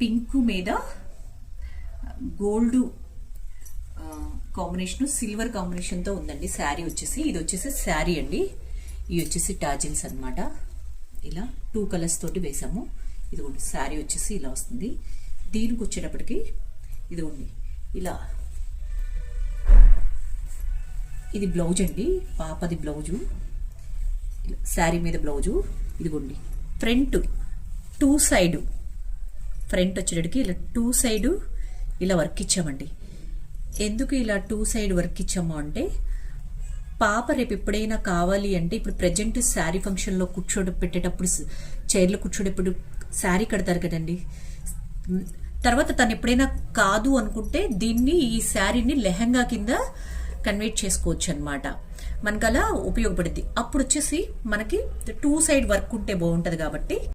Pink మీద gold combination, silver కాంబినేషన్తో ఉందండి శారీ వచ్చేసి. ఇది వచ్చేసి శారీ అండి, ఇవి వచ్చేసి టాజిల్స్ అనమాట. ఇలా 2 కలర్స్ తోటి వేసాము. ఇదిగోండి శారీ వచ్చేసి ఇలా వస్తుంది. దీనికి వచ్చేటప్పటికి ఇదిగోండి ఇలా, ఇది బ్లౌజ్ అండి, పాపది బ్లౌజు, శారీ మీద బ్లౌజు. ఇదిగోండి ఫ్రంట్ 2 సైడ్, ఫ్రంట్ వచ్చేటప్పటికి ఇలా 2 సైడ్ ఇలా వర్క్ ఇచ్చామండి. ఎందుకు ఇలా 2 సైడ్ వర్క్ ఇచ్చాము అంటే, పాప రేపు ఎప్పుడైనా కావాలి అంటే, ఇప్పుడు ప్రజెంట్ శారీ ఫంక్షన్లో పెట్టేటప్పుడు, చైర్లో కూర్చోటప్పుడు శారీ కడతారు కదండి. తర్వాత తను ఎప్పుడైనా కాదు అనుకుంటే దీన్ని, ఈ శారీని లెహంగా కింద కన్వర్ట్ చేసుకోవచ్చు అనమాట. మనకు అలా ఉపయోగపడుద్ది. అప్పుడు వచ్చేసి మనకి 2 సైడ్ వర్క్ ఉంటే బాగుంటుంది కాబట్టి